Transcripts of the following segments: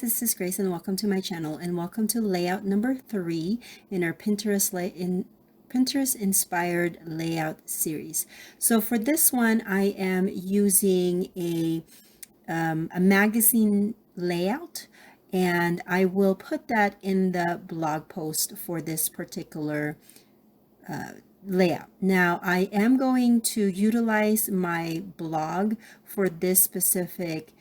this is Grace and welcome to my channel and welcome to layout number 3 in our Pinterest inspired layout series. So for this one I am using a magazine layout, and I will put that in the blog post for this particular layout. Now I am going to utilize my blog for this specific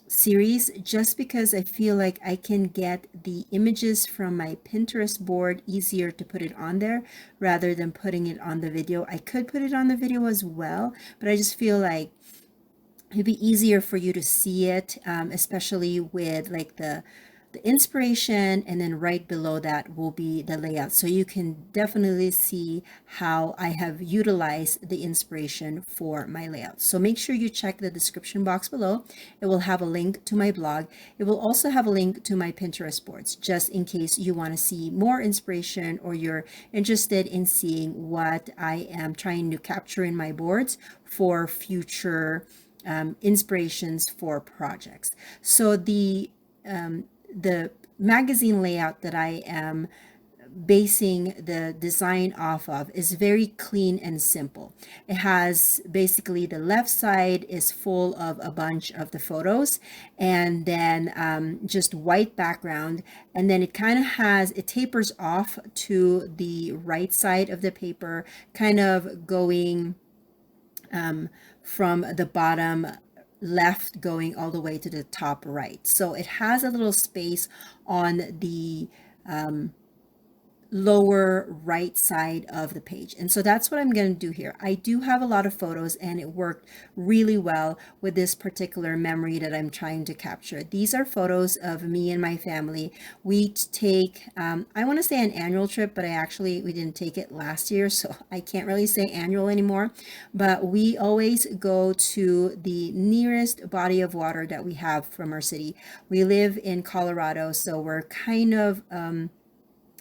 series just because I feel like I can get the images from my Pinterest board easier to put it on there rather than putting it on the video. I could put it on the video as well, but I just feel like it'd be easier for you to see it, especially with like the inspiration, and then right below that will be the layout. So you can definitely see how I have utilized the inspiration for my layout. So make sure you check the description box below. It will have a link to my blog. It will also have a link to my Pinterest boards, just in case you want to see more inspiration or you're interested in seeing what I am trying to capture in my boards for future inspirations for projects. So the magazine layout that I am basing the design off of is very clean and simple. It has basically the left side is full of a bunch of the photos, and then just white background, and then it kind of has, it tapers off to the right side of the paper, kind of going from the bottom left going all the way to the top right. So it has a little space on the lower right side of the page. And so that's what I'm going to do here. I do have a lot of photos and it worked really well with this particular memory that I'm trying to capture. These are photos of me and my family. We take, I want to say an annual trip, but we didn't take it last year, so I can't really say annual anymore. But we always go to the nearest body of water that we have from our city. We live in Colorado, so we're kind of,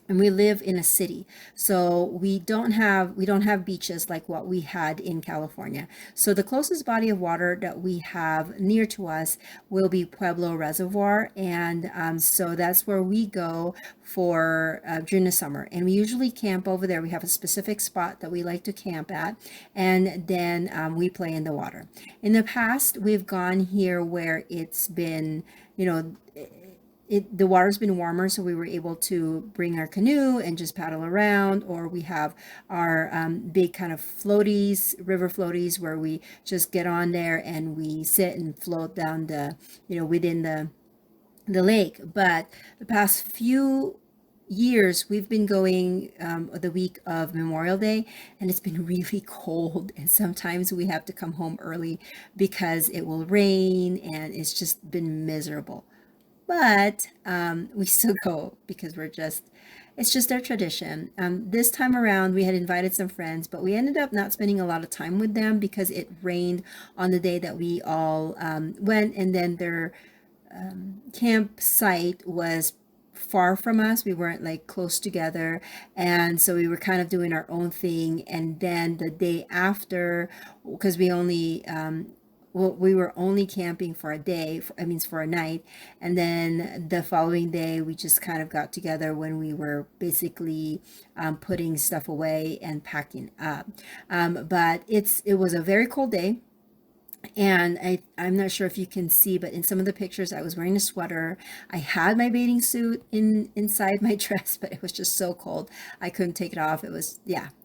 and we live in a city, so we don't have beaches like what we had in California. So the closest body of water that we have near to us will be Pueblo Reservoir, and so that's where we go for during the summer, and we usually camp over there. We have a specific spot that we like to camp at, and then we play in the water. In the past, we've gone here where it's been, the water's been warmer, so we were able to bring our canoe and just paddle around, or we have our big kind of floaties, river floaties, where we just get on there and we sit and float down within the lake. But the past few years we've been going the week of Memorial Day, and it's been really cold, and sometimes we have to come home early because it will rain, and it's just been miserable. But we still go because it's just our tradition. This time around, we had invited some friends, but we ended up not spending a lot of time with them because it rained on the day that we all went, and then their campsite was far from us. We weren't like close together, and so we were kind of doing our own thing. And then the day after, because we were only camping for a day, for a night. And then the following day, we just kind of got together when we were basically putting stuff away and packing up. But it was a very cold day. And I'm not sure if you can see, but in some of the pictures, I was wearing a sweater. I had my bathing suit inside my dress, but it was just so cold. I couldn't take it off. It's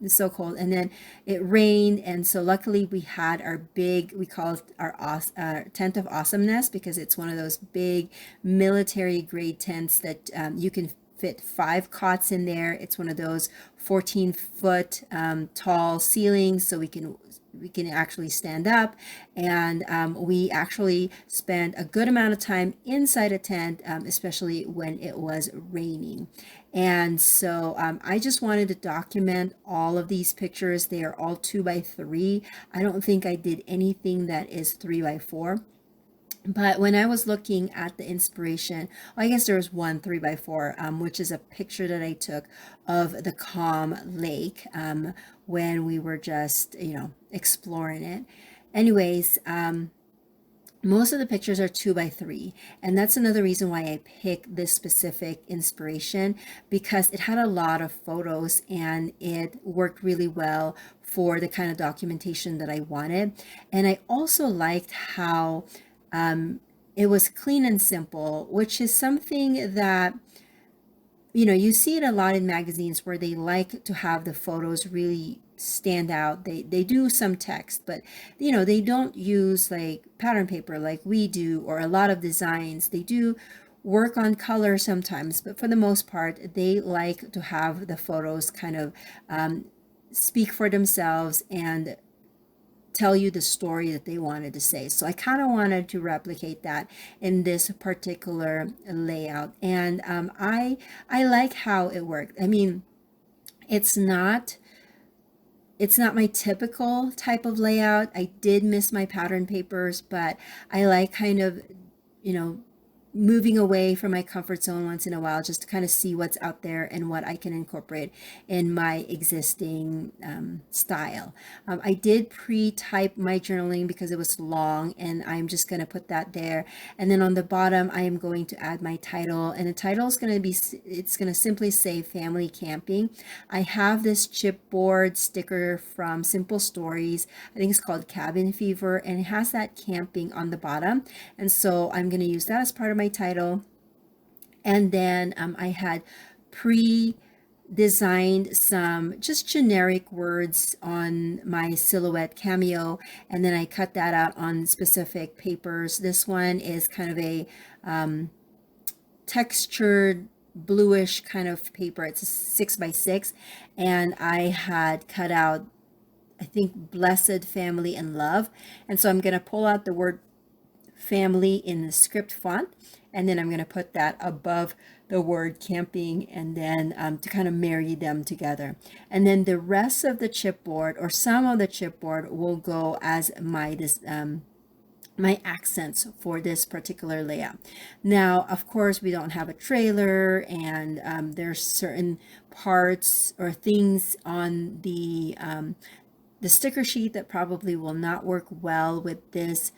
so cold. And then it rained. And so luckily we had our we call it our tent of awesomeness, because it's one of those big military grade tents that you can fit 5 cots in there. It's one of those 14-foot tall ceilings, so we can actually stand up, and we actually spent a good amount of time inside a tent, especially when it was raining. And so I just wanted to document all of these pictures. They are all 2x3. I don't think I did anything that is 3x4. But when I was looking at the inspiration, I guess there was one 3x4, which is a picture that I took of the calm lake when we were just, exploring it. Anyways, most of the pictures are 2 by 3, and that's another reason why I picked this specific inspiration, because it had a lot of photos and it worked really well for the kind of documentation that I wanted. And I also liked how it was clean and simple, which is something that, you know, you see it a lot in magazines where they like to have the photos really stand out. They do some text, but you know, they don't use like pattern paper like we do, or a lot of designs. They do work on color sometimes, but for the most part, they like to have the photos kind of speak for themselves and tell you the story that they wanted to say. So I kind of wanted to replicate that in this particular layout, and I like how it worked. I mean, it's not my typical type of layout. I did miss my pattern papers, but I like kind of, you know, moving away from my comfort zone once in a while, just to kind of see what's out there and what I can incorporate in my existing style. I did pre-type my journaling because it was long, and I'm just going to put that there. And then on the bottom, I am going to add my title, and the title is going to be, it's going to simply say family camping. I have this chipboard sticker from Simple Stories. I think it's called Cabin Fever, and it has that camping on the bottom. And so I'm going to use that as part of my title. And then I had pre-designed some just generic words on my Silhouette Cameo, and then I cut that out on specific papers. This one is kind of a textured bluish kind of paper. It's a 6 by 6, and I had cut out, I think, blessed family and love. And so I'm going to pull out the word family in the script font, and then I'm going to put that above the word camping, and then to kind of marry them together. And then the rest of the chipboard, or some of the chipboard, will go as my accents for this particular layout. Now, of course, we don't have a trailer, and there's certain parts or things on the sticker sheet that probably will not work well with this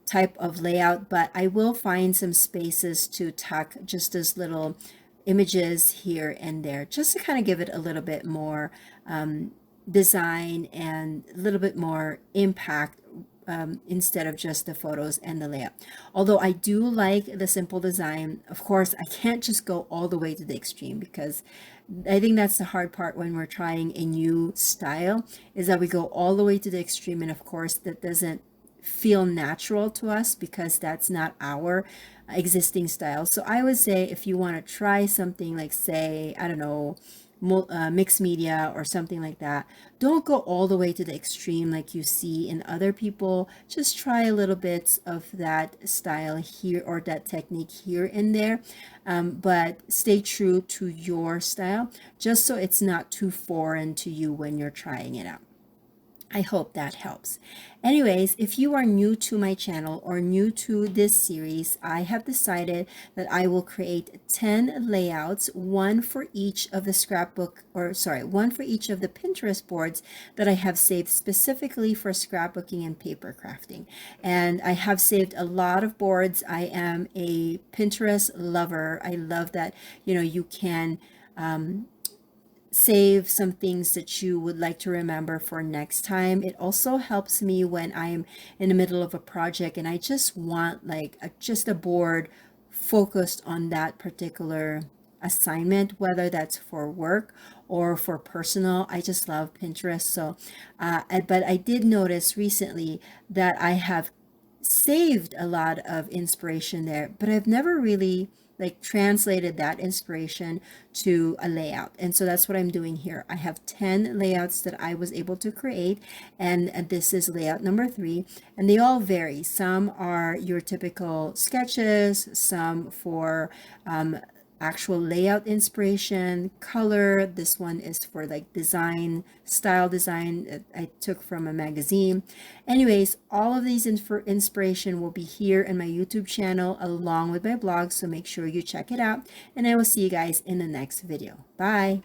type of layout, but I will find some spaces to tuck just as little images here and there, just to kind of give it a little bit more design and a little bit more impact, instead of just the photos and the layout. Although I do like the simple design, of course, I can't just go all the way to the extreme, because I think that's the hard part when we're trying a new style, is that we go all the way to the extreme, and of course that doesn't feel natural to us because that's not our existing style. So I would say, if you want to try something like, say, I don't know, mixed media or something like that, don't go all the way to the extreme like you see in other people. Just try a little bit of that style here, or that technique here and there, but stay true to your style, just so it's not too foreign to you when you're trying it out. I hope that helps. Anyways, if you are new to my channel or new to this series, I have decided that I will create 10 layouts, one for each of the one for each of the Pinterest boards that I have saved specifically for scrapbooking and paper crafting. And I have saved a lot of boards. I am a Pinterest lover. I love that, you know, you can save some things that you would like to remember for next time. It also helps me when I'm in the middle of a project and I just want like just a board focused on that particular assignment, whether that's for work or for personal. I just love Pinterest. So but I did notice recently that I have saved a lot of inspiration there, but I've never really like translated that inspiration to a layout. And so that's what I'm doing here. I have 10 layouts that I was able to create, and this is layout number 3, and they all vary. Some are your typical sketches, some for actual layout inspiration, color. This one is for like design, style design that I took from a magazine. Anyways, all of these inspiration will be here in my YouTube channel along with my blog, so make sure you check it out, and I will see you guys in the next video. Bye.